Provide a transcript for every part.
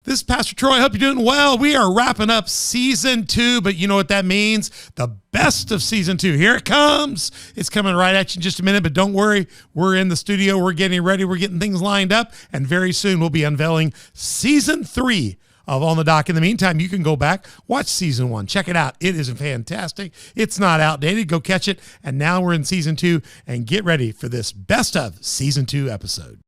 This is Pastor Troy. I hope you're doing well. We are wrapping up season 2, but you know what that means? The best of season 2. Here it comes. It's coming right at you in just a minute, but don't worry. We're in the studio. We're getting ready. We're getting things lined up, and very soon we'll be unveiling season 3 of On the Dock. In the meantime, you can go back, watch season 1. Check it out. It is fantastic. It's not outdated. Go catch it. And now we're in season 2, and get ready for this best of season 2 episode.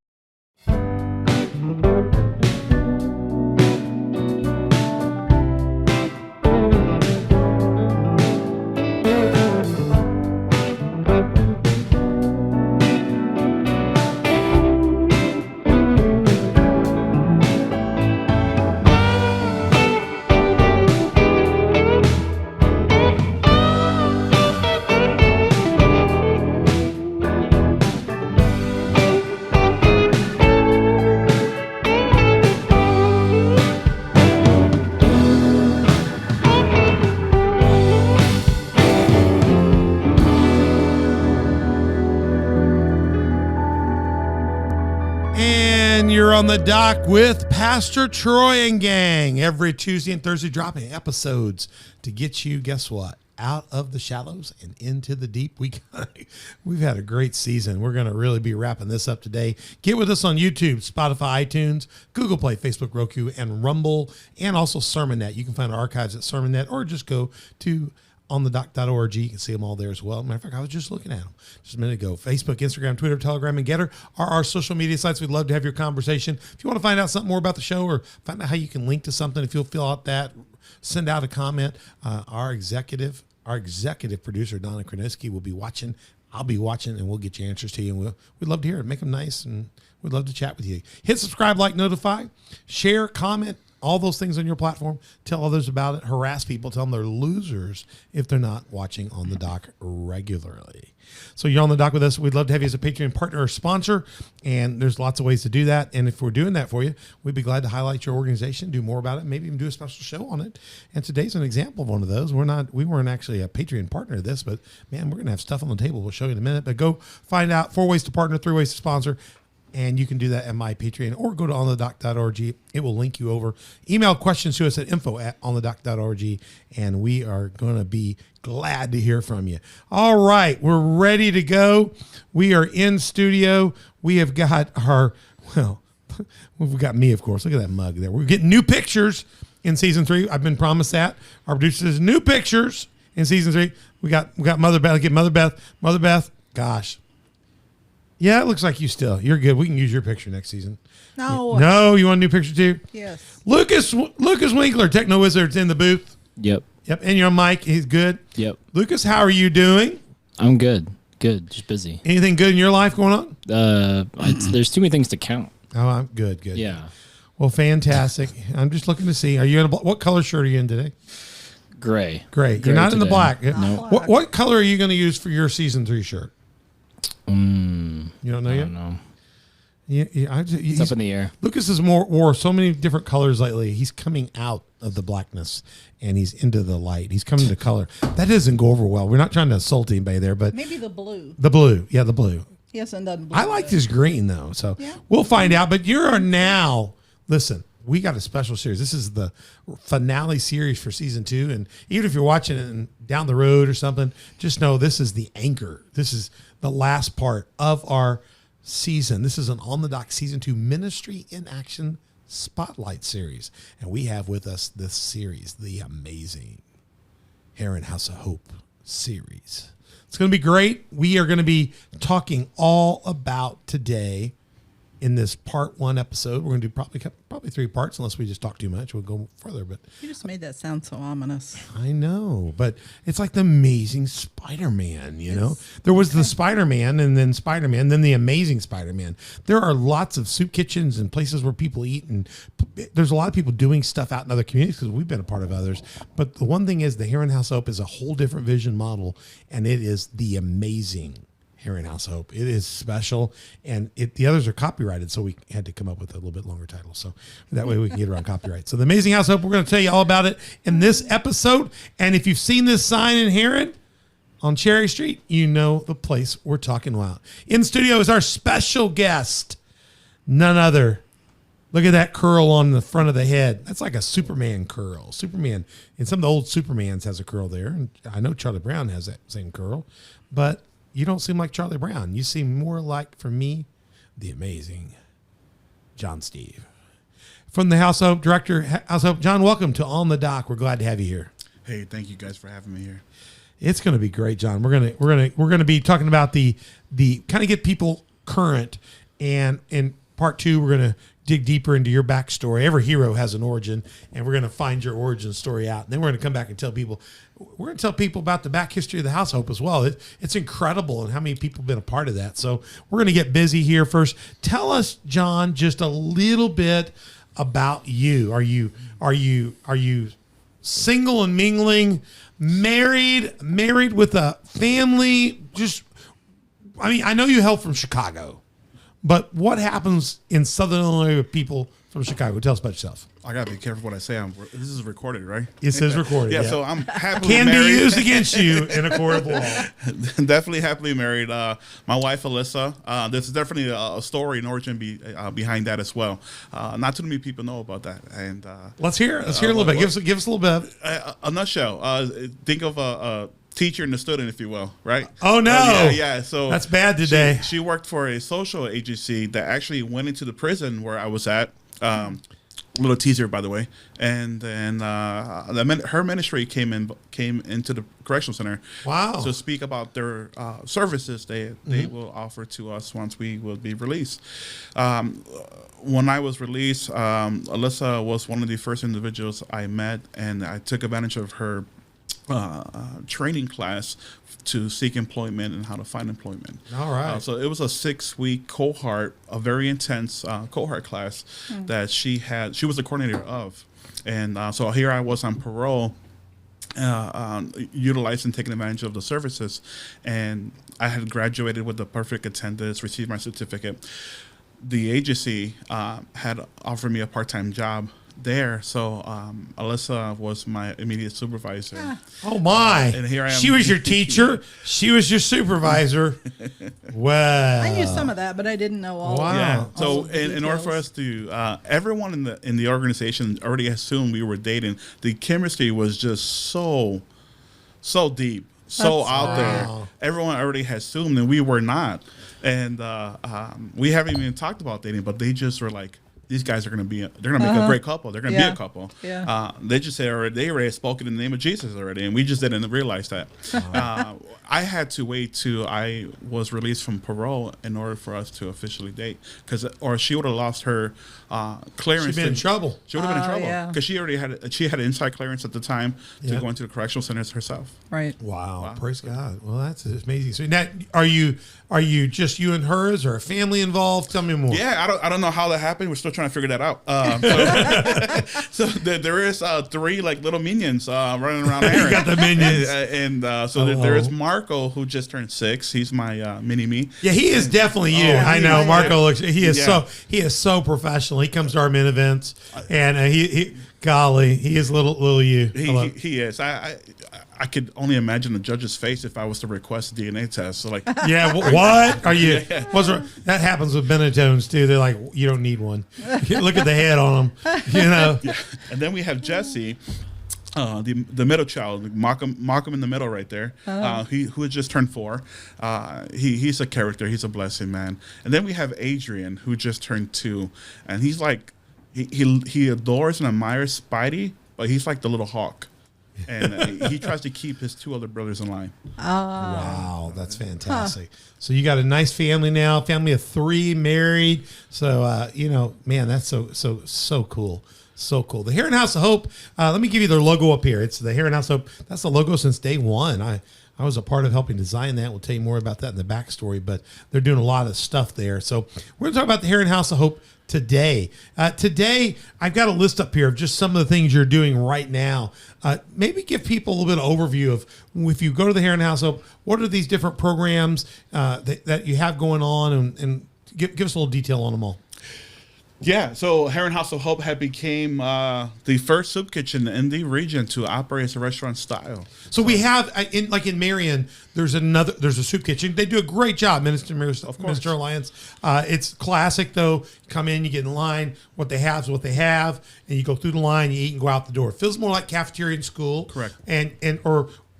You're on the dock with Pastor Troy and gang every Tuesday and Thursday, dropping episodes to get you, guess what, out of the shallows and into the deep. We've had a great season. We're going to really be wrapping this up today. Get with us on YouTube, Spotify, iTunes, Google Play, Facebook, Roku, and Rumble, and also SermonNet. You can find our archives at SermonNet, or just go to onthedock.org. You can see them all there as well. Matter of fact, I was just looking at them just a minute ago. Facebook, Instagram, Twitter, Telegram, and Getter are our social media sites. We'd love to have your conversation. If you want to find out something more about the show, or find out how you can link to something, if you'll fill out that, send out a comment. Our executive producer, Donna Kroniski, will be watching. I'll be watching, and we'll get your answers to you. And we'd love to hear it. Make them nice, and we'd love to chat with you. Hit subscribe, like, notify, share, comment, all those things on your platform. Tell others about it. Harass people. Tell them they're losers if they're not watching On the Dock regularly. So you're on the dock with us. We'd love to have you as a Patreon partner or sponsor, and there's lots of ways to do that. And if we're doing that for you, we'd be glad to highlight your organization, do more about it, maybe even do a special show on it. And today's an example of one of those. We weren't actually a Patreon partner of this, but man, we're going to have stuff on the table. We'll show you in a minute. But go find out 4 ways to partner, 3 ways to sponsor. And you can do that at my Patreon, or go to onthedock.org. It will link you over. Email questions to us at info@onthedock.org, and we are going to be glad to hear from you. All right, we're ready to go. We are in studio. We have got we've got me, of course. Look at that mug there. We're getting new pictures in season 3. I've been promised that. Our producer says new pictures in season 3. We got Mother Beth. Get Mother Beth. Gosh. Yeah, it looks like you're good. We can use your picture next season. No, you want a new picture too? Yes. Lucas Winkler, Techno Wizard's in the booth. Yep. And you're on mic. He's good. Yep. Lucas, how are you doing? I'm good. Just busy. Anything good in your life going on? There's too many things to count. Oh, I'm good. Yeah. Well, fantastic. I'm just looking to see. Are you in what color shirt are you in today? Gray. You're not in the black. No. What color are you going to use for your season 3 shirt? You don't know yet? I don't know. It's up in the air. Lucas has wore so many different colors lately. He's coming out of the blackness, and he's into the light. He's coming to color. That doesn't go over well. We're not trying to insult anybody there, but maybe the blue. The blue. Yeah, the blue. He hasn't done blue. I liked his green, though, so we'll find out. But you are now, listen, we got a special series. This is the finale series for season 2, and even if you're watching it down the road or something, just know this is the anchor. This is the last part of our season. This is an On the Dock season 2 ministry in action spotlight series, and we have with us this series, the amazing Heron House of Hope series. It's going to be great. We are going to be talking all about today in this part 1 episode. We're going to do probably 3 parts, unless we just talk too much. We'll go further. But you just made that sound so ominous. I know, but it's like the Amazing Spider-Man. Know, there was the Spider-Man, and then Spider-Man, then the Amazing Spider-Man. There are lots of soup kitchens and places where people eat, and there's a lot of people doing stuff out in other communities because we've been a part of others. But the one thing is, the Heron House of Hope is a whole different vision model, and it is the amazing Heron House of Hope. It is special, and the others are copyrighted, so we had to come up with a little bit longer title, so that way we can get around copyright. So the Amazing House of Hope, we're going to tell you all about it in this episode. And if you've seen this sign in Heron on Cherry Street, you know the place we're talking about. In studio is our special guest, none other Look at that curl on the front of the head. That's like a Superman curl. Superman, and some of the old Supermans has a curl there. And I know Charlie Brown has that same curl, but you don't seem like Charlie Brown. You seem more like, for me, the amazing John Steve. From the House of Hope director, House of Hope, John, welcome to On the Dock. We're glad to have you here. Hey, thank you guys for having me here. It's going to be great, John. We're gonna be talking about the kind of get people current, and in part 2 we're gonna dig deeper into your backstory. Every hero has an origin, and we're gonna find your origin story out. And then we're gonna come back and tell people. We're gonna tell people about the back history of the House of Hope as well. It's incredible, and how many people have been a part of that. So we're gonna get busy here first. Tell us, John, just a little bit about you. Are you single and mingling? Married with a family? Just, I mean, I know you hail from Chicago, but what happens in Southern Illinois with people from Chicago? Tell us about yourself. I gotta be careful what I say. This is recorded, right? It says recorded. Yeah, so I'm happily Can married. be used against you in a court of law. Definitely happily married. My wife, Alyssa. There's definitely a story and origin behind that as well. Not too many people know about that. And Let's hear it. Let's hear a little bit. Give us a little bit. a nutshell. Think of a teacher and a student, if you will, right? Oh no! Yeah. So that's bad today. She worked for a social agency that actually went into the prison where I was at. Little teaser, by the way, and then her ministry came into the correctional center. Wow! To speak about their services they will offer to us once we will be released. When I was released, Alyssa was one of the first individuals I met, and I took advantage of her training class to seek employment and how to find employment. All right. So it was a 6-week cohort, a very intense cohort class that she was the coordinator of. And so here I was on parole, utilizing, taking advantage of the services. And I had graduated with the perfect attendance, received my certificate. The agency had offered me a part-time job there, so Alyssa was my immediate supervisor. Oh my! And here I am. She was your teacher. She was your supervisor. Well, I knew some of that, but I didn't know all. Wow. Of Yeah. all So of the in order for details. us to, everyone in the organization already assumed we were dating. The chemistry was just so deep, so That's out there. Wow. Everyone already had assumed, and we were not. And we haven't even talked about dating, but they just were like, these guys are going to be, they're going to make a great couple. They're going to be Yeah. a couple. Yeah. They just said they already spoken in the name of Jesus already, and we just didn't realize that. I had to wait till I was released from parole in order for us to officially date, or she would have lost her clearance. she'd been in trouble. She would have been in trouble yeah. because she already had inside clearance at the time to Yeah. go into the correctional centers herself. Right. Wow. Praise God. Well, that's amazing. So now, are you just you and hers, or a family involved? Tell me more. Yeah, I don't know how that happened. We're still trying to figure that out. So there is 3 like little minions running around there. You got the minions. And there is Marco, who just turned 6. He's my mini me. Yeah, he is definitely you. Oh, I he know is. Marco looks. He is Yeah. he is so professional. He comes to our men events, and he golly, he is little you. Hello. He is. I could only imagine the judge's face if I was to request a DNA test. So like, Yeah, what are you? That happens with Benettones too. They're like, you don't need one. Look at the head on them. You know. and then we have Jesse. The middle child, Malcolm in the middle, right there. Who had just turned 4. He's a character. He's a blessing, man. And then we have Adrian, who just turned 2, and he's like, he adores and admires Spidey, but he's like the little hawk, and he tries to keep his 2 other brothers in line. Wow, that's fantastic. So you got a nice family now, family of 3, married. So man, that's so cool. So cool. The Heron House of Hope. Let me give you their logo up here. It's the Heron House of Hope. That's the logo since day one. I was a part of helping design that. We'll tell you more about that in the backstory, but they're doing a lot of stuff there. So we're going to talk about the Heron House of Hope today. Today, I've got a list up here of just some of the things you're doing right now. Maybe give people a little bit of overview of, if you go to the Heron House of Hope, what are these different programs that you have going on, and give us a little detail on them all. Yeah, so Heron House of Hope had became the first soup kitchen in the region to operate as a restaurant style. So we have in Marion, there's a soup kitchen. They do a great job, Minister Alliance. It's classic though. Come in, you get in line. What they have is what they have, and you go through the line, you eat and go out the door. It feels more like cafeteria in school. Correct.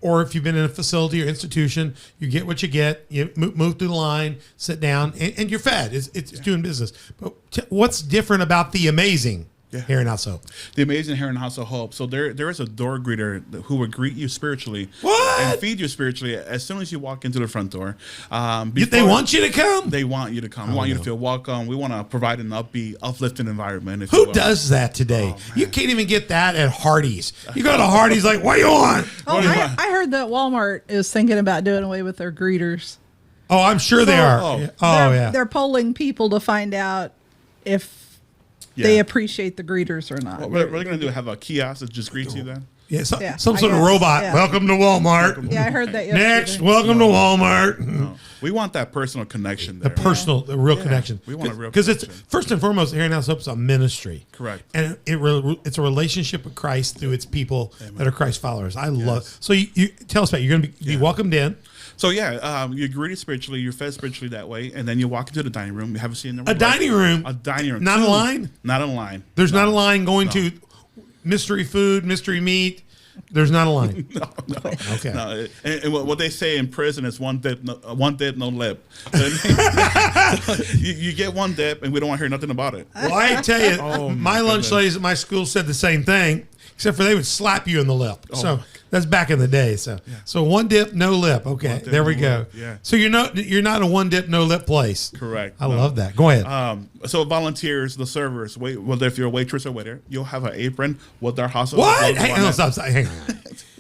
Or if you've been in a facility or institution, you get what you get. You move through the line, sit down, and you're fed. It's doing business. But what's different about the amazing Heron House of Hope? The amazing Heron House of Hope. So there is a door greeter who will greet you spiritually and feed you spiritually as soon as you walk into the front door. They want you to come? They want you to come. We want you to feel welcome. We want to provide an upbeat, uplifting environment. Who does that today? You can't even get that at Hardee's. You go to Hardee's like, what do you want? Oh, I heard that Walmart is thinking about doing away with their greeters. Oh, I'm sure they are. They're polling people to find out if they appreciate the greeters or not. What we're going to do, have a kiosk that just greets you then? Yeah, some sort of robot. Yeah. Welcome to Walmart. Yeah, I heard that yesterday. Next, welcome to Walmart. No. We want that personal connection there. The real connection. We want a real connection. Because it's, first and foremost, Heron House of Hope is a ministry. Correct. And it's a relationship with Christ through its people that are Christ followers. I love. So you tell us about it. You're going to be welcomed in. So you're greeted spiritually, you're fed spiritually that way, and then you walk into the dining room. You have a seat in the room. A dining room. Not a line. Not a line. There's not a line going to mystery food, mystery meat. There's not a line. No. Okay. No. And what they say in prison is one dip, no lip. you get one dip, and we don't want to hear nothing about it. Well, I tell you, my lunch ladies at my school said the same thing, except for they would slap you in the lip. So that's back in the day. So one dip, no lip. Okay, dip, there we go. Lip. Yeah. So you're not a one dip, no lip place. Correct. I love that. Go ahead. So volunteers, the servers, whether if you're a waitress or waiter, you'll have an apron with our house. What? Hang on, stop. Hang on.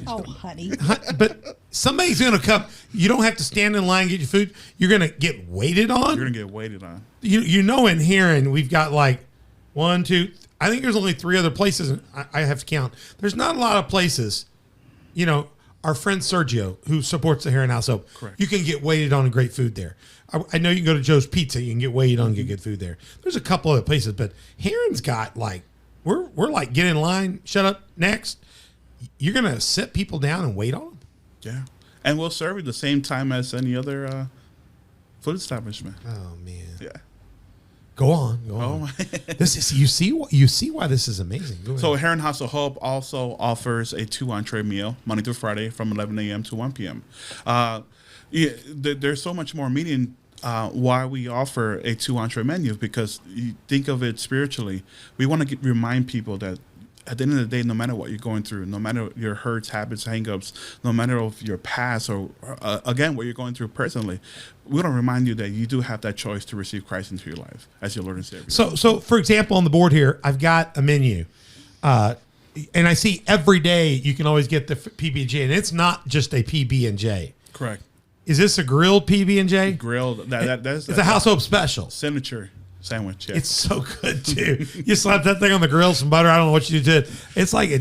Oh, honey. But somebody's going to come. You don't have to stand in line and get your food. You're going to get waited on. You're going to get waited on. You know, in Heron, we've got like 1, 2. I think there's only 3 other places. I have to count. There's not a lot of places. You know, our friend Sergio, who supports the Heron House of Hope, correct. You can get waited on and great food there. I know you can go to Joe's Pizza. You can get waited on and get good food there. There's a couple other places, but Heron's got like, we're like, get in line, shut up, next. You're going to sit people down and wait on them? Yeah. And we'll serve you the same time as any other food establishment. Oh, man. Yeah. Go on. This is you see why this is amazing. Go ahead. So Heron House of Hope also offers a 2 entree meal Monday through Friday from 11 a.m. to 1 p.m. There's so much more meaning why we offer a 2 entree menu, because you think of it spiritually. We want to remind people that at the end of the day, no matter what you're going through, no matter your hurts, habits, hangups, no matter of your past or again what you're going through personally, we want to remind you that you do have that choice to receive Christ into your life as your Lord and Savior. So for example, on the board here, I've got a menu, and I see every day you can always get the PB&J, and it's not just a PB&J. Correct. Is this a grilled PB&J? Grilled. That's it's a House of Hope special. Signature sandwich. Yeah. It's so good too. You slap that thing on the grill, some butter. I don't know what you do to it. It's like a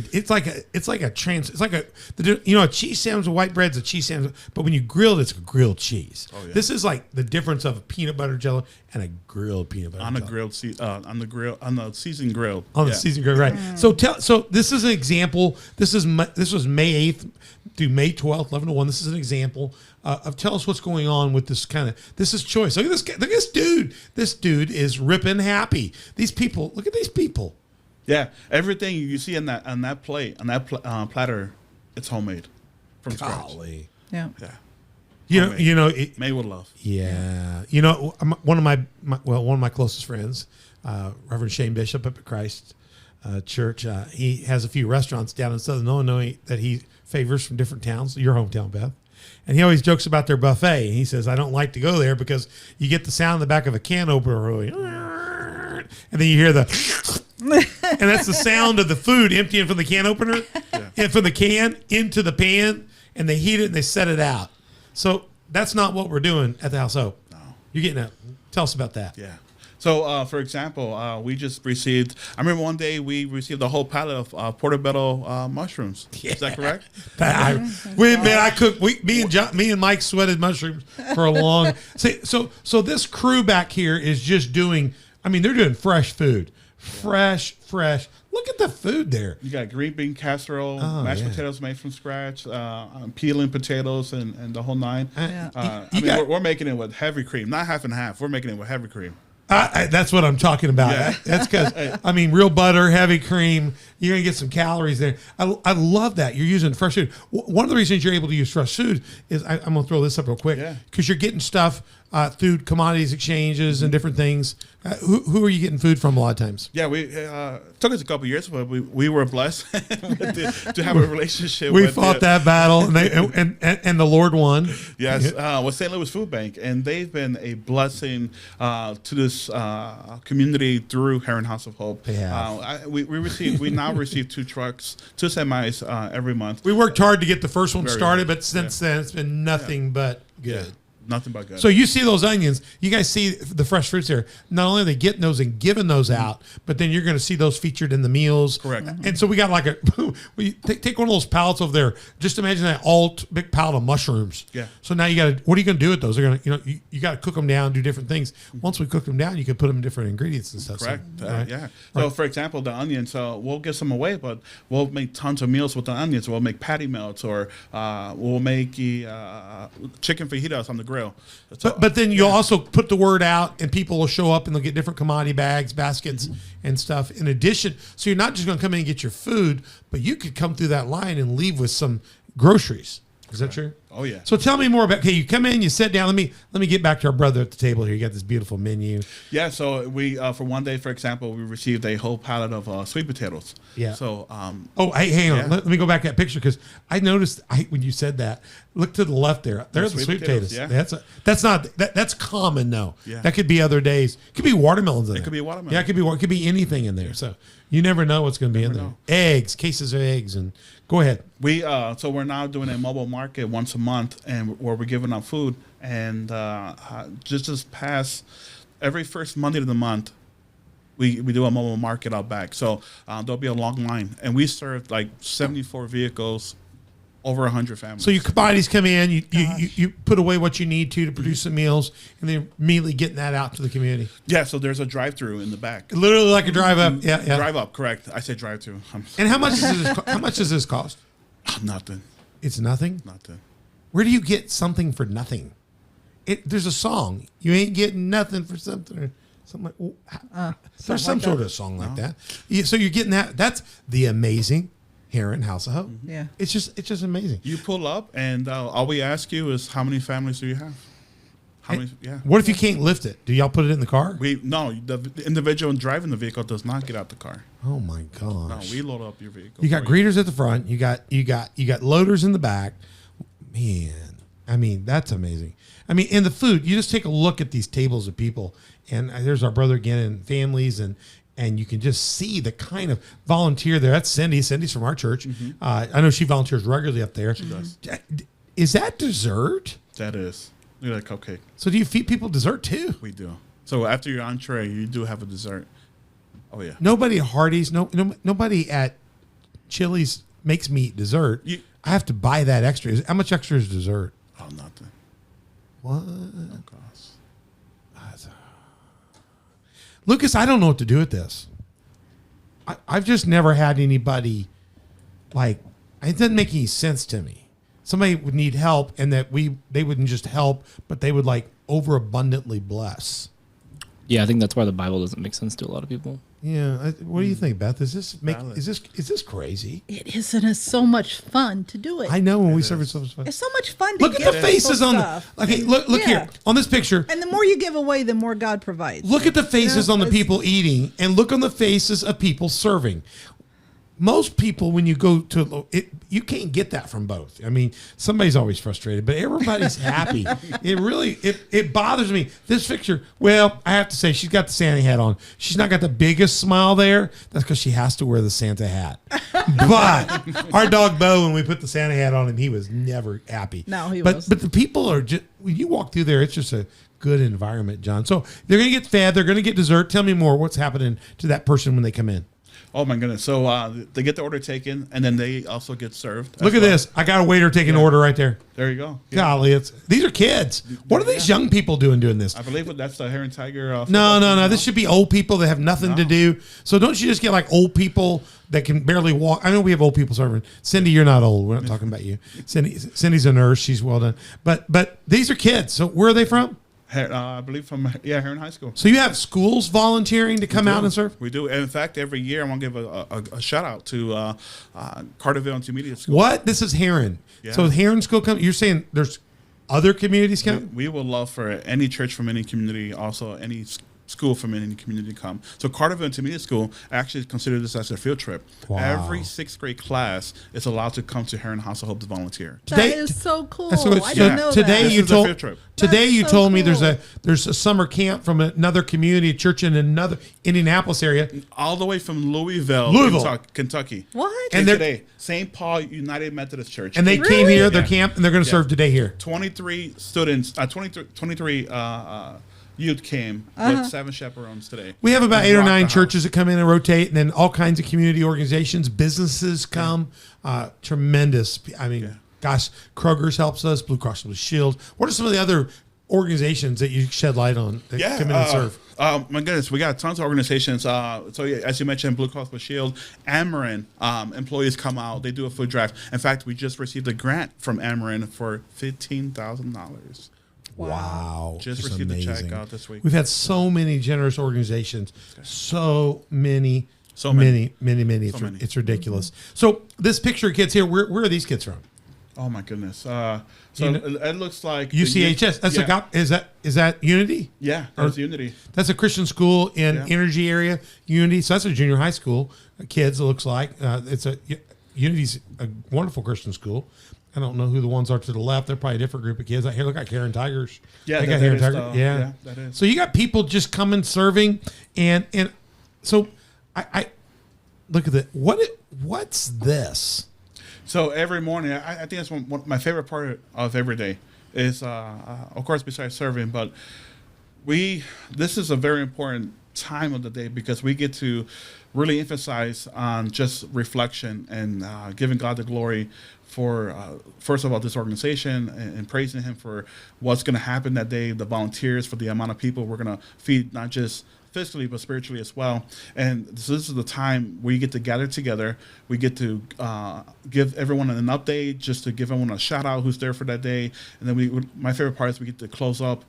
cheese sandwich with white bread's a cheese sandwich, but when you grill it, it's a grilled cheese. Oh, yeah. This is like the difference of a peanut butter jello and a grilled peanut butter on a jello. on the seasoned grill. The seasoned grill, right? So this is an example. This was May 8th through May 12th, 11 to 1. This is an example of tell us what's going on with this kind of. This is choice. Look at this guy. Look at this dude. This dude is ripping happy. These people. Look at these people. Yeah, everything you see on that plate, on that platter, it's homemade from scratch. Yeah. Yeah. You know, made with love. Yeah. You know, one of my closest friends, Reverend Shane Bishop up at Christ Church, he has a few restaurants down in Southern Illinois that he favors from different towns. Your hometown, Beth. And he always jokes about their buffet. And he says, I don't like to go there because you get the sound in the back of a can opener. And then you hear the... and that's the sound of the food emptying from the can opener and from the can into the pan. And they heat it and they set it out. So that's not what we're doing at the House of Hope. No. You're getting it. Tell us about that. Yeah. So, for example, we just received, I remember one day we received a whole pallet of portobello mushrooms. Yeah. Is that correct? Me and Mike sweated mushrooms for a long. So this crew back here is just doing I mean, they're doing fresh food. Fresh. Look at the food there. You got green bean casserole, Oh, mashed yeah. potatoes made from scratch, peeling potatoes, and the whole nine. Yeah. You got- We're making it with heavy cream, not half and half. We're making it with heavy cream. That's what I'm talking about. Yeah. That's because, I mean, real butter, heavy cream, you're going to get some calories there. I love that. You're using fresh food. One of the reasons you're able to use fresh food is, I'm going to throw this up real quick, Yeah. because you're getting stuff through commodities exchanges and different things. Who are you getting food from a lot of times? Yeah, we took us a couple years, but we were blessed to have a relationship. We with fought that battle, and the Lord won. Yes, with St. Louis Food Bank, and they've been a blessing to this community through Heron House of Hope. They have. We now receive 2 trucks, 2 semis every month. We worked hard to get the first one Very started, hard. but since then it's been nothing but good. Nothing but good. So you see those onions, you guys see the fresh fruits there. Not only are they getting those and giving those out, but then you're going to see those featured in the meals. Correct. And so we got like we take one of those pallets over there. Just imagine that big pallet of mushrooms. Yeah. So now what are you going to do with those? They're going to, you got to cook them down, do different things. Once we cook them down, you can put them in different ingredients and stuff. Correct. So, right? Yeah. So, for example, the onions, we'll give some away, but we'll make tons of meals with the onions. We'll make patty melts, or we'll make chicken fajitas on the grill. So, But then you'll also put the word out, and people will show up and they'll get different commodity bags, baskets, and stuff. In addition, so you're not just going to come in and get your food, but you could come through that line and leave with some groceries. Is that true? Oh, yeah. So tell me more about. Okay, you come in, you sit down. Let me get back to our brother at the table here. You got this beautiful menu. Yeah, so we for one day, for example, we received a whole pallet of sweet potatoes. Yeah. So Oh, hey, hang on. Yeah. Let me go back to that picture, because I noticed when you said that. Look to the left there. There's the sweet sweet potatoes. potatoes, yeah. That's common though. Yeah. That could be other days. It could be watermelons in there. could be watermelon. Yeah, it could be anything in there. So you never know what's going to be in there. know. Eggs, cases of eggs, and go ahead. we so we're now doing a mobile market once a month, and where we're giving out food, and just this past every first Monday of the month. We do a mobile market out back, so there'll be a long line, and we serve like 74 vehicles, over 100 families. So your commodities come in, you put away what you need to produce some meals, and then immediately getting that out to the community. Yeah, so there's a drive-through in the back. Literally like a drive up. Yeah. Drive up, correct? I said drive-through. And how much does this cost? Nothing. It's nothing. Where Where do you get something for nothing? There's a song. You ain't getting nothing for something. Or something like, there's some like sort that. of song like that. Yeah, so you're getting that. That's the amazing Heron House of Hope. Yeah. It's just amazing. You pull up, and all we ask you is, how many families do you have? How many? Yeah. What if you can't lift it? Do y'all put it in the car? The individual driving the vehicle does not get out the car. Oh my No, gosh. we load up your vehicle. You got for greeters at the front. You got loaders in the back. Man, I mean, that's amazing. I mean, and the food, you just take a look at these tables of people, and there's our brother again, and families, and you can just see the kind of volunteer there. That's Cindy. Cindy's from our church. I know she volunteers regularly up there. She does. Is that dessert? That is. Look at that cupcake. So do you feed people dessert too? We do. So after your entree, you do have a dessert. Oh yeah. Nobody at Hardee's, nobody at Chili's makes me eat dessert. I have to buy that extra. How much extra is dessert? Oh, nothing. What? No cost. Lucas, I don't know what to do with this. I've just never had anybody it doesn't make any sense to me. Somebody would need help, and that they wouldn't just help, but they would overabundantly bless. Yeah, I think that's why the Bible doesn't make sense to a lot of people. Yeah. What do you think, Beth? Is Valid. this crazy? It is, and it's so much fun to do it. I know when we serve it so much fun. It's so much fun to Look at give the faces people on stuff. the. Okay, look Yeah. here on this picture. And the more you give away, the more God provides. Look at the faces Yeah, on the it's- people eating, and look on the faces of people serving. Most people, when you go to it, you can't get that from both. I mean, somebody's always frustrated, but everybody's happy. It bothers me. This picture, well, I have to say, she's got the Santa hat on. She's not got the biggest smile there. That's because she has to wear the Santa hat. But our dog Bo, when we put the Santa hat on him, he was never happy. No, he wasn't. wasn't. But the people are just, when you walk through there, it's just a good environment, John. So they're going to get fed. They're going to get dessert. Tell me more. What's happening to that person when they come in? Oh my goodness! So they get the order taken, and then they also get served. Look at this. I got a waiter taking order right there. There you go. Yeah. Golly, these are kids. What are these young people doing this? I believe that's the Heron Tiger. No. This should be old people that have nothing to do. So don't you just get like old people that can barely walk? I know we have old people serving. Cindy, you're not old. We're not talking about you. Cindy's a nurse. She's well done. But these are kids. So where are they from? I believe from Heron High School. So you have schools volunteering to come out and serve? We do. And in fact, every year I want to give a shout out to Carterville Intermediate School. What? This is Heron. Yeah. So Heron School come. You're saying there's other communities come? We would love for any church from any community, also any school from any community to come. So Carterville Intermediate School actually consider this as a field trip. Wow. Every 6th grade class is allowed to come to Heron House of Hope to volunteer. That is so cool. I didn't know today that. you This is a field trip. Today That's you so told me cool. there's a summer camp from another community church in another Indianapolis area. All the way from Louisville. Kentucky. What? And And they're- today, St. Paul United Methodist Church. And they Really? came here, their Yeah. camp, and they're going to serve today here. 23 students, 23 youth came with 7 chaperones today. We have about And 8 or rocked 9 the churches that come in and rotate, and then all kinds of community organizations, businesses come. Tremendous. I mean, gosh, Kroger's helps us, Blue Cross Blue Shield. What are some of the other organizations that you shed light on that come in and serve? My goodness, we got tons of organizations. As you mentioned, Blue Cross Blue Shield, Amarin employees come out. They do a food drive. In fact, we just received a grant from Amarin for $15,000. Wow. Just It's received the check amazing. out this week. We've had so many generous organizations. So many. So many. It's ridiculous. So this picture of kids here, where are these kids from? Oh my goodness. You know- it looks like UCHS. That's is that Unity? Yeah, that's Unity. That's a Christian school in Yeah. Energy area. Unity. So that's a junior high school. Kids, it looks like Unity's a wonderful Christian school. I don't know who the ones are to the left. They're probably a different group of kids. Here, look like Heron Tigers. Yeah, they got that Heron is Tigers. the- Yeah. yeah, that is. So you got people just coming serving, and so I look at that. What's this? So every morning, I think that's one my favorite part of every day is, of course, besides serving, but this is a very important time of the day because we get to really emphasize on just reflection and giving God the glory for, first of all, this organization and praising Him for what's going to happen that day, the volunteers, for the amount of people we're going to feed, not just physically but spiritually as well. And so this is the time we get to gather together. We get to give everyone an update, just to give everyone a shout out who's there for that day. And then my favorite part is we get to close up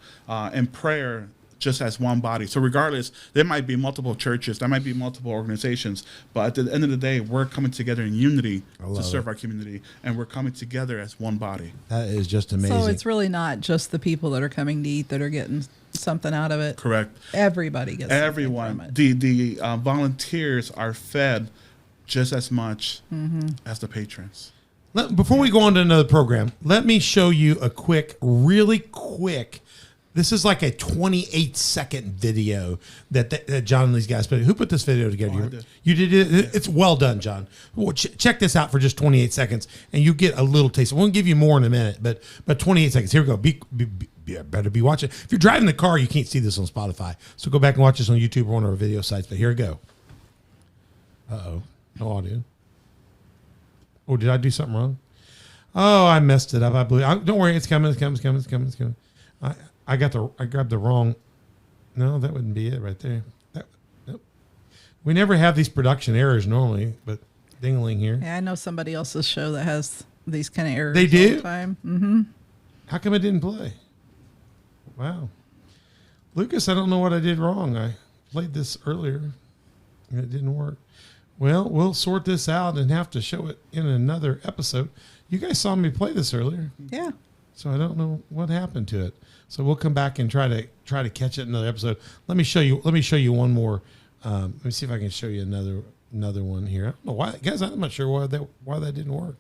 in prayer just as one body. So regardless, there might be multiple churches, there might be multiple organizations, but at the end of the day, we're coming together in unity to serve our community, and we're coming together as one body. That is just amazing. So it's really not just the people that are coming to eat that are getting something out of it. Correct. Everybody gets something Everyone. from it. The volunteers are fed just as much as the patrons. Before we go on to another program, let me show you a really quick. This is like a 28-second video that John and these guys put. Who put this video together? I did. You did it? Yeah. It's well done, John. Well, check this out for just 28 seconds, and you get a little taste. We'll give you more in a minute, but 28 seconds. Here we go. Better be watching. If you're driving the car, you can't see this on Spotify, so go back and watch this on YouTube or one of our video sites. But here we go. Uh-oh. No audio. Oh, did I do something wrong? Oh, I messed it up. I believe. Don't worry, it's coming. It's coming. I grabbed the wrong. No, that wouldn't be it right there. Nope. We never have these production errors normally, but dingling here. Yeah, I know somebody else's show that has these kind of errors They do? all the time. Mm-hmm. How come it didn't play? Wow. Lucas, I don't know what I did wrong. I played this earlier and it didn't work. Well, we'll sort this out and have to show it in another episode. You guys saw me play this earlier. Yeah. So I don't know what happened to it. So we'll come back and try to catch it in another episode. Let me show you one more. Let me see if I can show you another one here. I don't know why, guys. I'm not sure why that didn't work.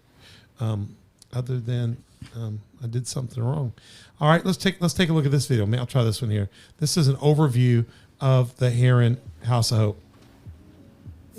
Other than I did something wrong. All right, let's take a look at this video. I'll try this one here. This is an overview of the Heron House of Hope.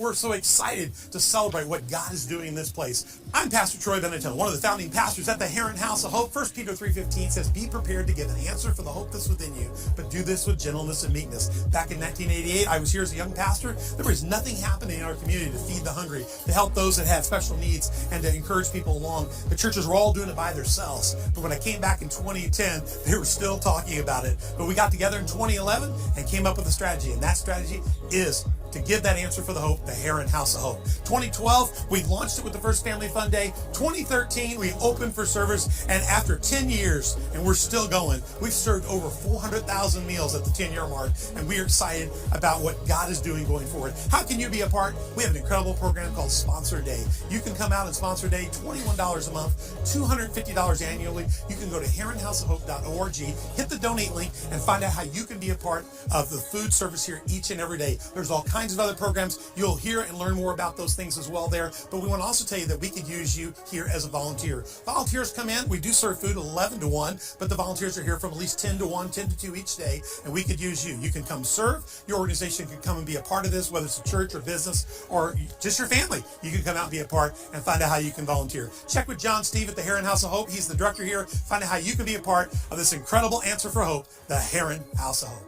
We're so excited to celebrate what God is doing in this place. I'm Pastor Troy Benetton, one of the founding pastors at the Heron House of Hope. 1 Peter 3:15 says, be prepared to give an answer for the hope that's within you, but do this with gentleness and meekness. Back in 1988, I was here as a young pastor. There was nothing happening in our community to feed the hungry, to help those that had special needs, and to encourage people along. The churches were all doing it by themselves. But when I came back in 2010, they were still talking about it. But we got together in 2011 and came up with a strategy, and that strategy is to give that answer for the hope, the Heron House of Hope. 2012, we launched it with the first Family Fun Day. 2013, we opened for service, and after 10 years, and we're still going, we've served over 400,000 meals at the 10-year mark, and we are excited about what God is doing going forward. How can you be a part? We have an incredible program called Sponsor Day. You can come out and sponsor Day, $21 a month, $250 annually. You can go to heronhouseofhope.org, hit the donate link, and find out how you can be a part of the food service here each and every day. There's all kinds of other programs. You'll hear and learn more about those things as well there. But we want to also tell you that we could use you here as a volunteer. Volunteers come in. We do serve food 11 to 1, but the volunteers are here from at least 10 to 1, 10 to 2 each day, and we could use you. You can come serve. Your organization can come and be a part of this, whether it's a church or business or just your family. You can come out and be a part and find out how you can volunteer. Check with John Steve at the Heron House of Hope. He's the director here. Find out how you can be a part of this incredible answer for hope, the Heron House of Hope.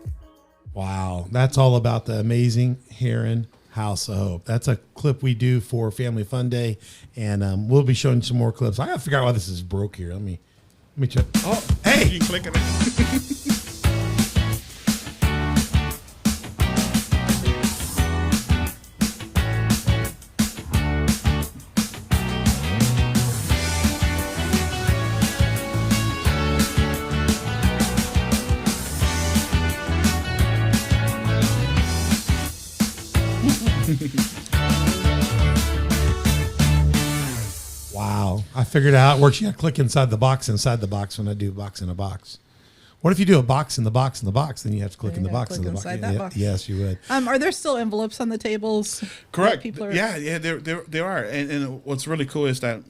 Wow, that's all about the amazing Heron House of Hope. That's a clip we do for Family Fun Day, and we'll be showing some more clips. I gotta figure out why this is broke here. Let me check. Oh, hey, You can click on it. Wow, I figured out how it works. You gotta click inside the box when I do box in a box. What if you do a box in the box in the box? Then you have to click in the box in the box. Inside that box. Yes, you would. Are there still envelopes on the tables? Correct. People are... Yeah, there are. And what's really cool is that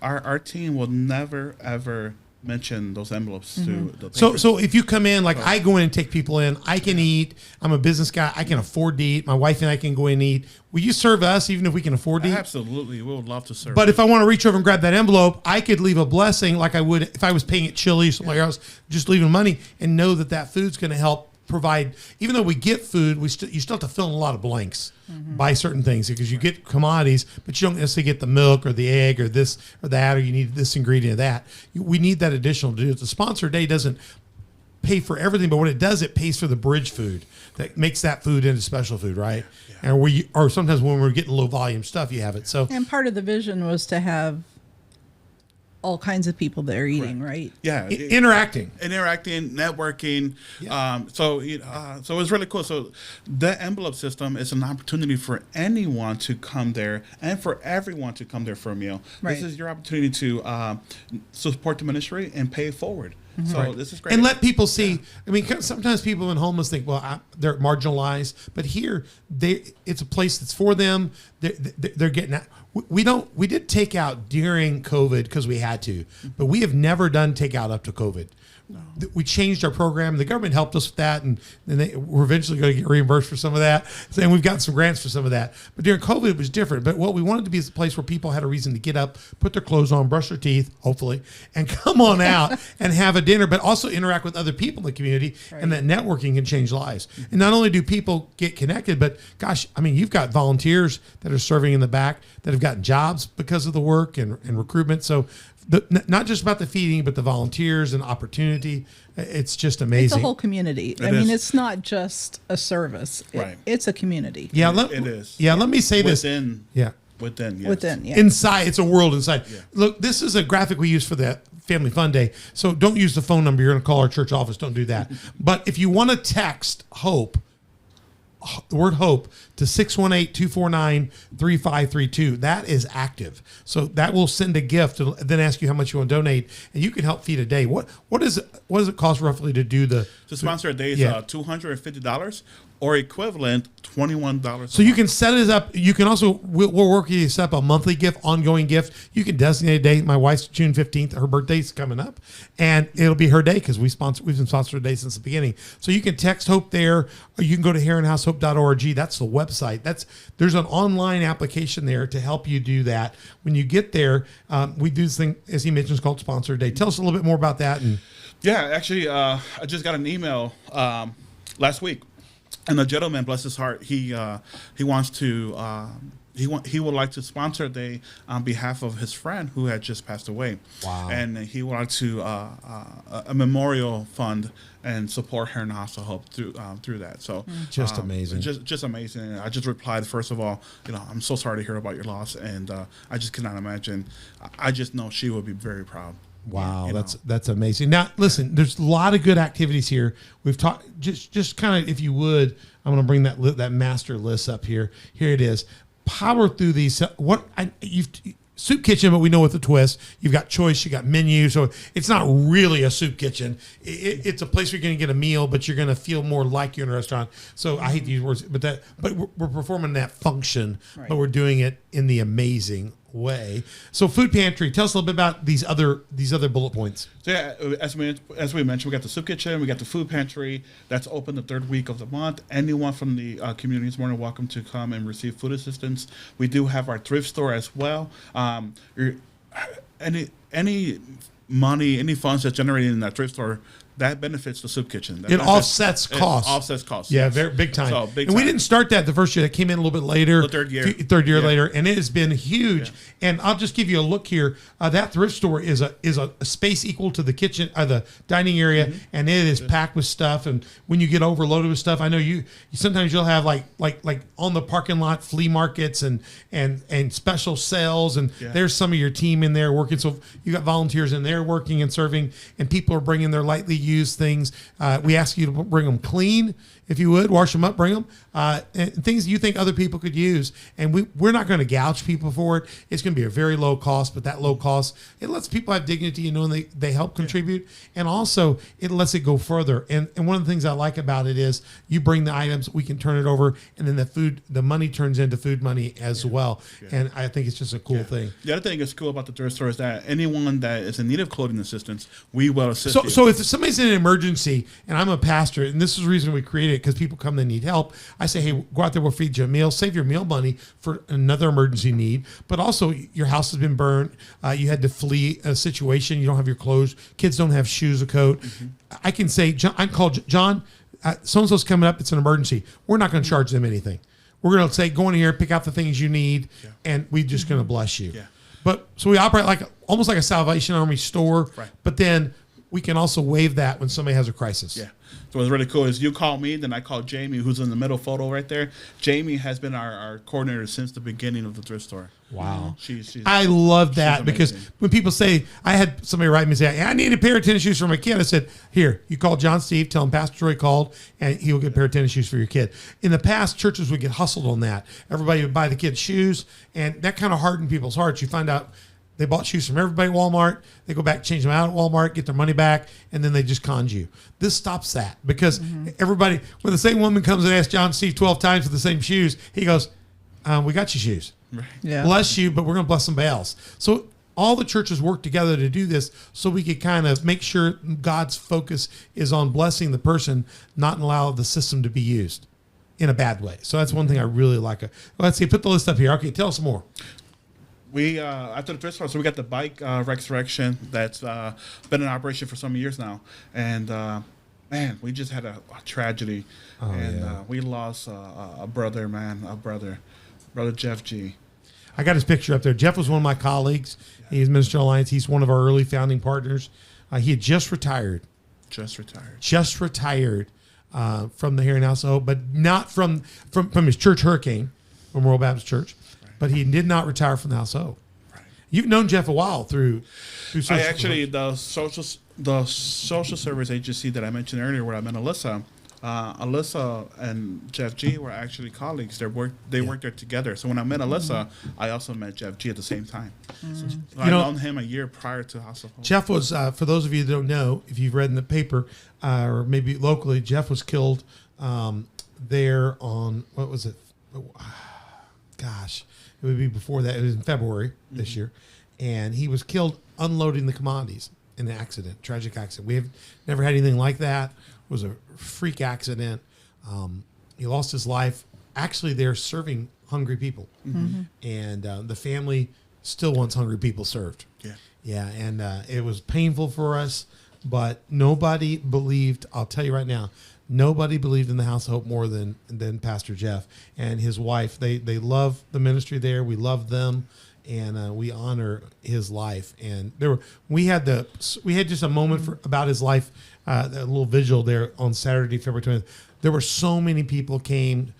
our team will never ever mention those envelopes to the patrons. So if you come in, like I go in and take people in, I can eat. I'm a business guy. I can afford to eat. My wife and I can go in and eat. Will you serve us even if we can afford to eat? Absolutely. We would love to serve. But if I want to reach over and grab that envelope, I could leave a blessing like I would if I was paying at Chili's, somewhere else, just leaving money and know that that food's going to help provide. Even though we get food, you still have to fill in a lot of blanks by certain things because you get commodities, but you don't necessarily get the milk or the egg or this or that, or you need this ingredient or that. We need that additional to do it. The sponsor day doesn't pay for everything, but what it does, it pays for the bridge food that makes that food into special food, right? Yeah. Or sometimes when we're getting low volume stuff, you have it. So, and part of the vision was to have all kinds of people that are eating, right? Yeah, interacting, networking. Yeah. So it's really cool. So the envelope system is an opportunity for anyone to come there and for everyone to come there for a meal. Right. This is your opportunity to support the ministry and pay it forward. Mm-hmm. So this is great. And let people see. Yeah. I mean, sometimes people in homeless think, well, they're marginalized, but here it's a place that's for them. They're getting out. We did takeout during COVID because we had to, but we have never done takeout up to COVID. No. We changed our program. The government helped us with that, and we're eventually going to get reimbursed for some of that. And we've gotten some grants for some of that. But during COVID, it was different. But what we wanted to be is a place where people had a reason to get up, put their clothes on, brush their teeth, hopefully, and come on out and have a dinner, but also interact with other people in the community. Right. And that networking can change lives. And not only do people get connected, but gosh, I mean, you've got volunteers that are serving in the back that have gotten jobs because of the work and recruitment. So not just about the feeding, but the volunteers and opportunity. It's just amazing. It's a whole community. I mean, it's not just a service. Right. It's a community. Yeah, it is. Yeah, let me say this. Within, yes. Within, yeah. Inside, it's a world inside. Yeah. Look, this is a graphic we use for the Family Fun Day. So don't use the phone number. You're going to call our church office. Don't do that. But if you want to text HOPE, the word HOPE, to 618-249-3532. That is active. So that will send a gift and then ask you how much you want to donate, and you can help feed a day. What does it cost roughly to do to sponsor a day is $250 or equivalent $21. So you can set it up. You can also we'll work with you to set up a monthly gift, ongoing gift. You can designate a date. My wife's June 15th. Her birthday's coming up, and it'll be her day because we've been sponsored a day since the beginning. So you can text HOPE there, or you can go to heronhousehope.org. That's the website. website. There's an online application there to help you do that. When you get there, we do this thing, as he mentioned, it's called Sponsor Day. Tell us a little bit more about that. And Yeah, actually, I just got an email last week, and the gentleman, bless his heart, he wants to. He would like to sponsor a day on behalf of his friend who had just passed away. Wow. And he would like to a memorial fund and support her and House of Hope through that. So Just amazing. Just amazing. I just replied, first of all, I'm so sorry to hear about your loss, and I just cannot imagine. I just know she would be very proud. wow, You that's amazing. Now, listen, there's a lot of good activities here. We've talked just kind of, if you would, I'm going to bring that master list up here. Here it is. Power through these. You've soup kitchen, but we know with the twist. You've got choice, you got menu, so it's not really a soup kitchen. It's a place where you're going to get a meal, but you're going to feel more like you're in a restaurant. So I hate to use words, but we're performing that function, but we're doing it in the amazing way. So food pantry, tell us a little bit about these other bullet points. So yeah, as we mentioned, we got the soup kitchen, we got the food pantry that's open the third week of the month. Anyone from the community is more than welcome to come and receive food assistance. We do have our thrift store as well. Any money, any funds that's generated in that thrift store, that benefits the soup kitchen. It offsets costs. It offsets costs. Yeah, yes. very big time. So, big and we time. didn't start that the first year. That came in a little bit later. The third year. Third year Yeah. later, and it has been huge. Yeah. And I'll just give you a look here. That thrift store is a space equal to the kitchen, the dining area, and it is packed with stuff. And when you get overloaded with stuff, I know you sometimes you'll have like on the parking lot flea markets and special sales, and there's some of your team in there working. So you got volunteers in there working and serving, and people are bringing their lightly used things. We ask you to bring them clean, if you would, wash them up, bring them, and things you think other people could use. And we're not going to gouge people for it. It's going to be a very low cost, but that low cost, it lets people have dignity, and they help contribute. And also it lets it go further. And one of the things I like about it is you bring the items, we can turn it over, and then the money turns into food money as well. And I think it's just a cool thing. The other thing that's cool about the thrift store is that anyone that is in need of clothing assistance, we will assist you. So if somebody's in an emergency, and I'm a pastor, and this is the reason we created it, because people come, they need help. I say, hey, go out there, we'll feed you a meal, save your meal money for another emergency need. But also, your house has been burned. You had to flee a situation. You don't have your clothes. Kids don't have shoes, a coat. I can say, John, I call John, so-and-so's coming up. It's an emergency. We're not going to charge them anything. We're going to say, go in here, pick out the things you need, and we're just going to bless you. Yeah. But so we operate almost like a Salvation Army store, Right. but then we can also waive that when somebody has a crisis. Yeah. So what's really cool is you call me, then I call Jamie, who's in the middle photo right there. Jamie has been our coordinator since the beginning of the thrift store. Wow. She's I love that, because amazing. when people say, I had somebody write me and say, I need a pair of tennis shoes for my kid. I said, here, you call John Steve, tell him Pastor Troy called, and he'll get a pair of tennis shoes for your kid. In the past, churches would get hustled on that. Everybody would buy the kids shoes, and that kind of hardened people's hearts. You find out they bought shoes from everybody at Walmart. They go back, change them out at Walmart, get their money back, and then they just con you. This stops that, because everybody, when the same woman comes and asks John Steve 12 times for the same shoes, he goes, we got you shoes. Right. Yeah. Bless you, but we're going to bless somebody else. So all the churches work together to do this, so we could kind of make sure God's focus is on blessing the person, not allow the system to be used in a bad way. So that's one thing I really like. Let's see, put the list up here. Okay, tell us more. We after the thrift store, so we got the bike resurrection that's been in operation for some years now, and man, we just had a tragedy, we lost a brother, brother Jeff G. I got his picture up there. Jeff was one of my colleagues. He's Minister Alliance. He's one of our early founding partners. He had just retired. Just retired from the Hearing House of Hope, but not from his church, Hurricane, Memorial Baptist Church. But he did not retire from the House of Hope. Right. You've known Jeff a while through social. The social service agency that I mentioned earlier, where I met Alyssa. Alyssa and Jeff G were actually colleagues. They worked there together. So when I met Alyssa, I also met Jeff G at the same time. So I've known him a year prior to House of Hope. Jeff was, for those of you that don't know, if you've read in the paper or maybe locally, Jeff was killed there on, what was it? Gosh, it would be before that. It was in February this year. And he was killed unloading the commodities in an accident, tragic accident. We have never had anything like that. It was a freak accident. He lost his life actually they're serving hungry people, and the family still wants hungry people served. Yeah. Yeah, and it was painful for us, but nobody believed. I'll tell you right now, nobody believed in the House of Hope more than Pastor Jeff and his wife. They love the ministry there. We love them, and we honor his life. And we had just a moment about his life, a little vigil there on Saturday, February 20th. There were so many people came.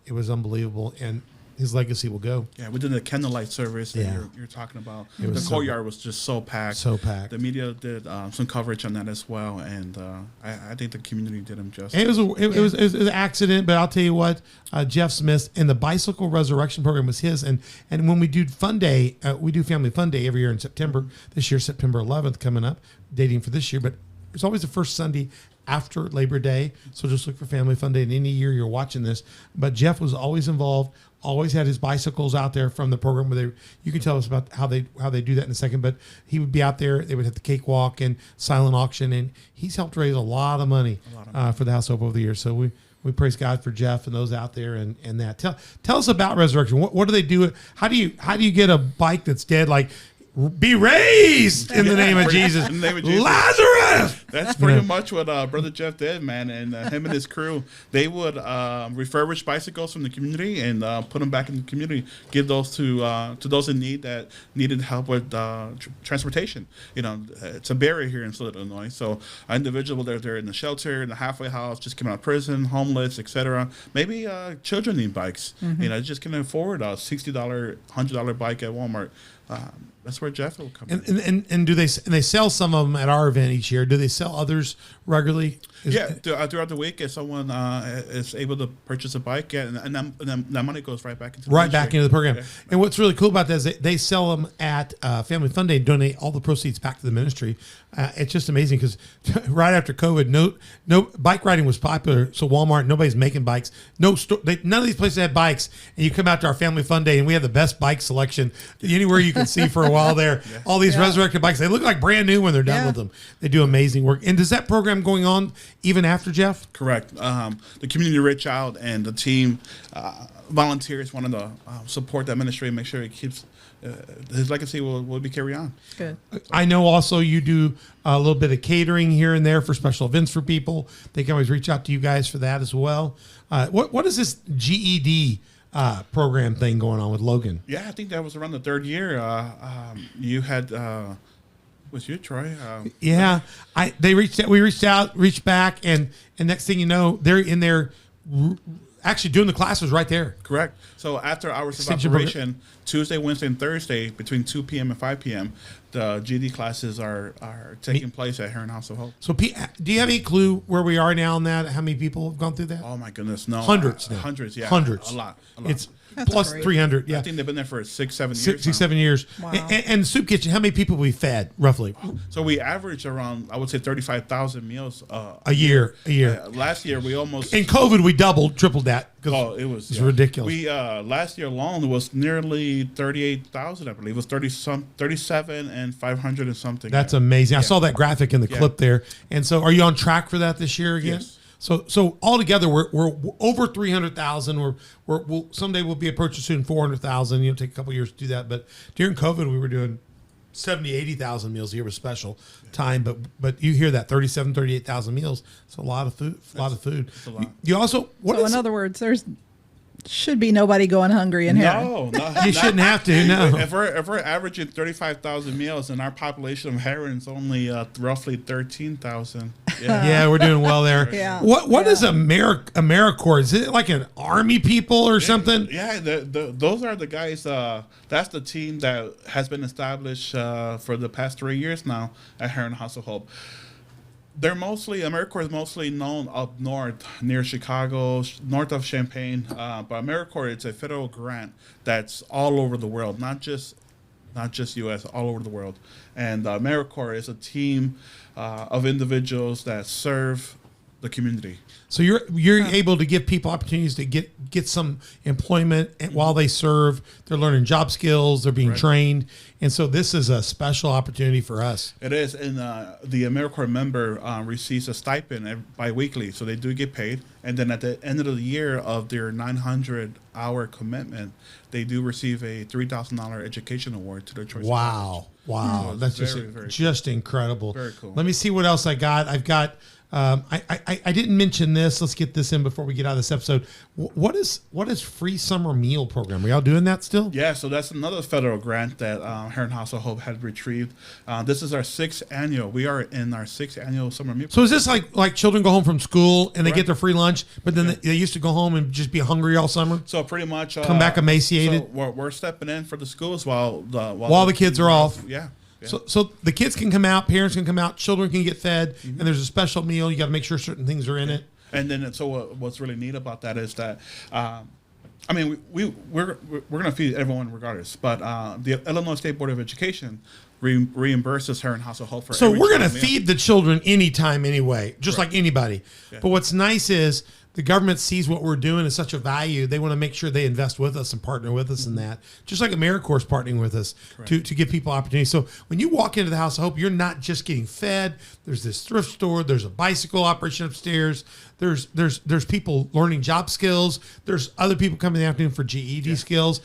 It was unbelievable, and his legacy will go. Yeah, we did the candlelight service that Yeah. you're talking about. It was The courtyard was just so packed. So packed. The media did some coverage on that as well, and I think the community did him justice. And it was an accident, but I'll tell you what, Jeff Smith and the Bicycle Resurrection Program was his. And when we do Fun Day, we do Family Fun Day every year in September. This year, September 11th coming up, dating for this year. But it's always the first Sunday after Labor Day. So just look for Family Fun Day in any year you're watching this. But Jeff was always involved, always had his bicycles out there from the program where you can tell us about how they do that in a second, but he would be out there. They would have the cakewalk and silent auction, and he's helped raise a lot of money for the House of Hope over the years. So we praise God for Jeff and those out there and that. Tell us about Resurrection. What do they do? How do you get a bike that's dead? Like, be raised in the name of Jesus. In the name of Jesus. Lazarus! That's pretty much what Brother Jeff did, man. And him and his crew, they would refurbish bicycles from the community and put them back in the community, give those to those in need that needed help with transportation. You know, it's a barrier here in Southern Illinois. So an individual they're in the shelter, in the halfway house, just came out of prison, homeless, etc. Maybe children need bikes. You know, just can afford a $60, $100 bike at Walmart. That's where Jeff will come in. And do they sell some of them at our event each year? Do they sell others regularly? Throughout the week, if someone is able to purchase a bike, and that money goes right back into the program. Yeah. And what's really cool about that is they sell them at Family Fun Day and donate all the proceeds back to the ministry. It's just amazing because right after COVID, no bike riding was popular. So Walmart, nobody's making bikes. None of these places had bikes. And you come out to our Family Fun Day, and we have the best bike selection anywhere you can see for a while there. Yeah. All these resurrected bikes, they look like brand new when they're done with them. They do amazing work. And does that program going on even after Jeff? Correct. The community reach out, and the team volunteers wanted to support that ministry and make sure it keeps his legacy will be carried on. Good. I know also you do a little bit of catering here and there for special events for people. They can always reach out to you guys for that as well. What is this GED program thing going on with Logan? Yeah, I think that was around the third year. You had was you, Troy? Yeah, we reached back, and next thing you know, they're in there actually doing the classes right there. Correct. So after hours of operation, Tuesday, Wednesday, and Thursday, between 2 p.m. and 5 p.m., the GD classes are taking place at Heron House of Hope. So, do you have any clue where we are now on that? How many people have gone through that? Oh, my goodness, no. Hundreds now. Hundreds, yeah. Hundreds. A lot. It's That's plus great. 300, yeah. I think they've been there for 6-7 years. 6-7 years. Wow. And Soup Kitchen, how many people we fed, roughly? So we average around, I would say, 35,000 meals a year. Last year, we almost... In COVID, we tripled that. Oh, it was ridiculous. We last year alone was nearly 38,000, I believe. It was 37 and 500 and something. That's amazing. I saw that graphic in the clip there. And so, are you on track for that this year again? Yes. So altogether, we're over 300,000. We'll someday we'll be approaching soon 400,000. You know, take a couple years to do that. But during COVID, we were doing 70, 80,000 meals a year with special time. But you hear that 37, 38,000 meals. It's a lot of food. It's a lot. You also in other words, there's should be nobody going hungry in here. No, you shouldn't have to. No, if we're averaging 35,000 meals and our population of Heron's only roughly 13,000. Yeah, we're doing well there. Yeah. What is AmeriCorps? Is it like an army people or something? Yeah, those are the guys. That's the team that has been established for the past 3 years now at Heron House of Hope. They're AmeriCorps is mostly known up north, near Chicago, north of Champaign. But AmeriCorps, it's a federal grant that's all over the world, not just U.S., all over the world. And AmeriCorps is a team of individuals that serve the community. So you're able to give people opportunities to get some employment while they serve. They're learning job skills. They're being trained. And so this is a special opportunity for us. It is. And the AmeriCorps member receives a stipend bi-weekly. So they do get paid And then at the end of the year of their 900-hour commitment, they do receive a $3,000 education award to their choice. Wow. Wow. So it's That's very, very just incredible. Very cool. Let me see what else I got. I've got, I didn't mention this. Let's get this in before we get out of this episode. What is free summer meal program? Are y'all doing that still? Yeah, so that's another federal grant that Heron House of Hope had retrieved. This is our 6th annual. We are in our 6th annual summer meal. So is this like children go home from school and they get Correct. their free lunch, but then they used to go home and just be hungry all summer? So pretty much Come back emaciated? So we're stepping in for the schools while the kids are off. Yeah. So the kids can come out, parents can come out, children can get fed, and there's a special meal. You got to make sure certain things are in it. And then what's really neat about that is that, I mean, we're going to feed everyone regardless, but the Illinois State Board of Education reimburses Heron House of Hope for. So every we're going to child meal. feed the children anytime, anyway, just Right. like anybody. Yeah. But what's nice is the government sees what we're doing as such a value. They want to make sure they invest with us and partner with us in that. Just like AmeriCorps is partnering with us to give people opportunities. So when you walk into the House of Hope, you're not just getting fed. There's this thrift store. There's a bicycle operation upstairs. There's people learning job skills. There's other people coming in the afternoon for GED skills.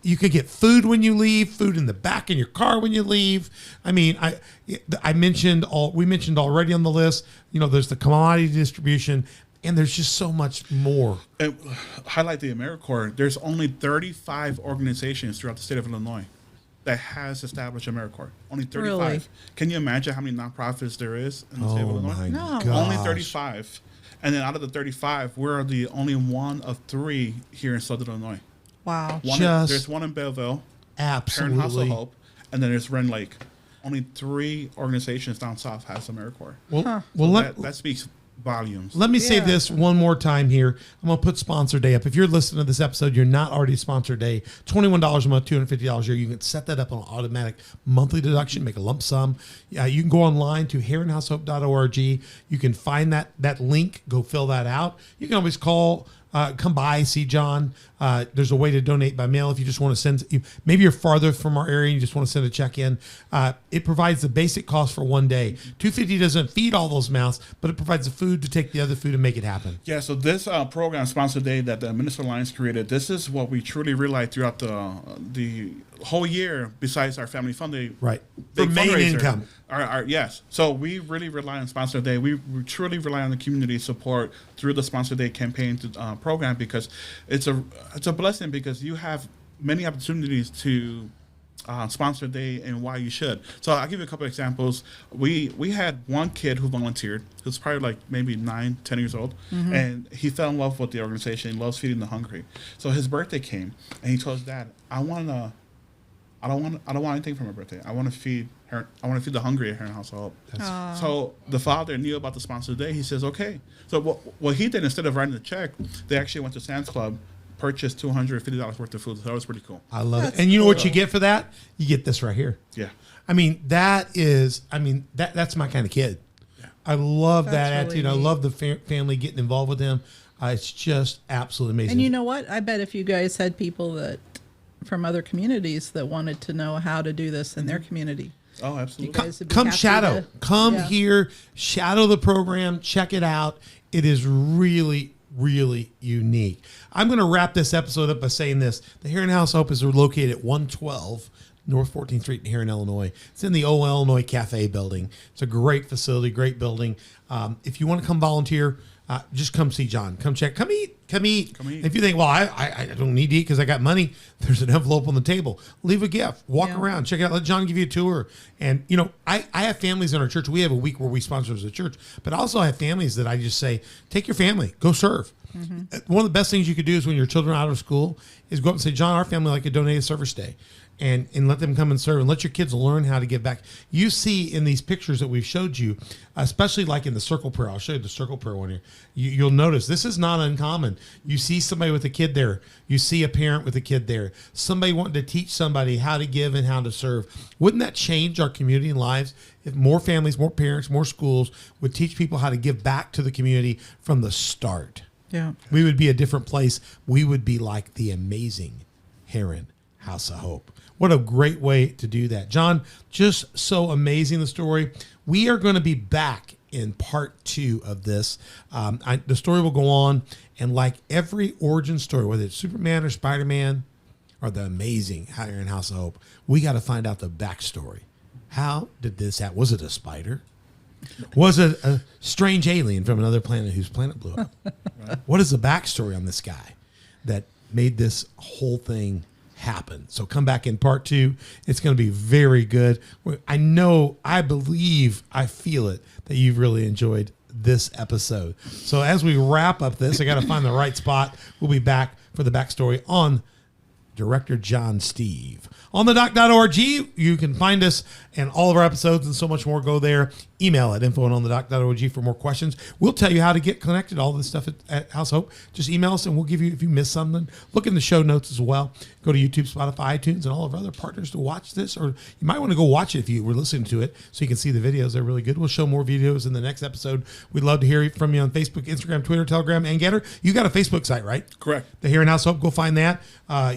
You could get food when you leave, food in the back in your car when you leave. I mean, we mentioned already on the list, there's the commodity distribution, and there's just so much more. And highlight the AmeriCorps. There's only 35 organizations throughout the state of Illinois that has established AmeriCorps. Only 35. Really? Can you imagine how many nonprofits there is in the state of Oh Illinois? my No. gosh. Only 35. And then out of the 35, we're the only one of 3 here in Southern Illinois. Wow. There's one in Belleville, Heron House of Absolutely. Hope, and then there's Ren Lake. Only 3 organizations down south has AmeriCorps. Well, That speaks volumes. let me say Yeah. this one more time here. I'm going to put sponsor day up. If you're listening to this episode, you're not already sponsor day. $21 a month, $250 a year. You can set that up on automatic monthly deduction, make a lump sum. You can go online to heronhousehope.org. You can find that link. Go fill that out. You can always call. Come by, see John. There's a way to donate by mail if you just want to send. Maybe you're farther from our area and you just want to send a check in. It provides the basic cost for one day. $250 doesn't feed all those mouths, but it provides the food to take the other food and make it happen. Yeah, so this program, Sponsor Day, that the Minister Alliance created, this is what we truly realize throughout the whole year, besides our Family Fun Day. Right. Big For main fundraiser. income. Yes. So we really rely on Sponsor Day. We truly rely on the community support through the Sponsor Day campaign program, because it's a blessing, because you have many opportunities to sponsor day and why you should. So I'll give you a couple of examples. We had one kid who volunteered, who's probably like maybe 9, 10 years old, and he fell in love with the organization. He loves feeding the hungry. So his birthday came, and he told his dad, I don't want anything for my birthday. I want to feed the hungry at Heron House of Hope. So the father knew about the sponsor day. He says, okay. So what he did, instead of writing the check, they actually went to Sam's Club, purchased $250 worth of food. So that was pretty cool. I love That's it. And you know what cool. you get for that? You get this right here. Yeah. I mean, that's my kind of kid. Yeah. I love That's that really attitude. I neat. love the family getting involved with him. It's just absolutely amazing. And you know what? I bet if you guys had people that from other communities that wanted to know how to do this in their community, Oh, you absolutely. guys would be Come happy shadow. to- Come Yeah. here, shadow the program, check it out. It is really, really unique. I'm going to wrap this episode up by saying this. The Heron House Hope is located at 112 North 14th Street in Heron, Illinois. It's in the old Illinois Cafe building. It's a great facility, great building. If you want to come volunteer, just come see John. Come check. Come eat. Come eat. Come eat. If you think, well, I don't need to eat because I got money, there's an envelope on the table. Leave a gift. Walk Yeah. around. Check it out. Let John give you a tour. And, I have families in our church. We have a week where we sponsor as a church. But I also have families that I just say, take your family. Go serve. One of the best things you could do is when your children are out of school is go up and say, John, our family like to donate a service day. And let them come and serve and let your kids learn how to give back. You see in these pictures that we've showed you, especially like in the circle prayer, I'll show you the circle prayer one here. You'll notice this is not uncommon. You see somebody with a kid there. You see a parent with a kid there. Somebody wanting to teach somebody how to give and how to serve. Wouldn't that change our community and lives if more families, more parents, more schools would teach people how to give back to the community from the start? Yeah. We would be a different place. We would be like the amazing Heron House of Hope. What a great way to do that. John, just so amazing the story. We are going to be back in part 2 of this. The story will go on, and like every origin story, whether it's Superman or Spider-Man or the amazing Iron House of Hope, we got to find out the backstory. How did this happen? Was it a spider? Was it a strange alien from another planet whose planet blew up? What is the backstory on this guy that made this whole thing happen? So come back in part 2. It's going to be very good. I know, I believe, I feel it that you've really enjoyed this episode. So as we wrap up this, I got to find the right spot. We'll be back for the backstory on Director John Steve. On the doc.org, you can find us and all of our episodes and so much more. Go there. Email at info@onthedoc.org for more questions. We'll tell you how to get connected, all this stuff at House Hope. Just email us and we'll give you, if you miss something, look in the show notes as well. Go to YouTube, Spotify, iTunes, and all of our other partners to watch this. Or you might want to go watch it if you were listening to it so you can see the videos. They're really good. We'll show more videos in the next episode. We'd love to hear from you on Facebook, Instagram, Twitter, Telegram, and Getter. You got a Facebook site, right? Correct. The Here in House Hope. Go find that.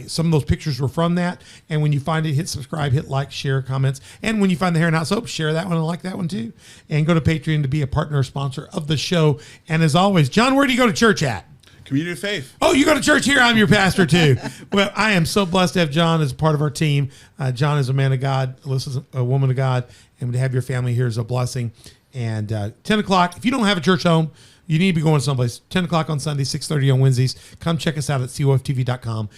Some of those pictures were from that. And when you find it, hit subscribe, hit like, share, comments. And when you find the Here in House Hope, share that one and like that one too. And go to Patreon to be a partner or sponsor of the show. And as always, John, where do you go to church at? Community of Faith. Oh, you go to church here. I'm your pastor too. Well, I am so blessed to have John as part of our team. John is a man of God. Alyssa's a woman of God. And to have your family here is a blessing. And 10 o'clock, if you don't have a church home, you need to be going someplace. 10 o'clock on Sunday, 6:30 on Wednesdays. Come check us out at coftv.com.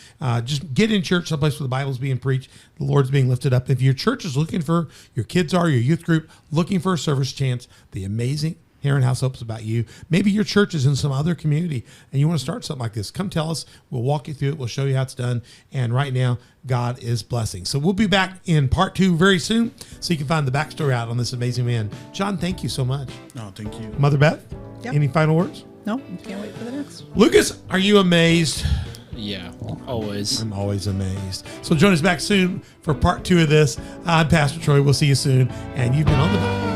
Just get in church, someplace where the Bible's being preached, the Lord's being lifted up. If your church is looking for, your kids are, your youth group, looking for a service chance, the amazing Here in House Hope is about you. Maybe your church is in some other community and you want to start something like this. Come tell us. We'll walk you through it. We'll show you how it's done. And right now, God is blessing. So we'll be back in part 2 very soon so you can find the backstory out on this amazing man. John, thank you so much. No, thank you. Mother Beth, Yep. any final words? No, can't wait for the next. Lucas, are you amazed? Yeah, always. I'm always amazed. So join us back soon for part 2 of this. I'm Pastor Troy. We'll see you soon. And you've been on the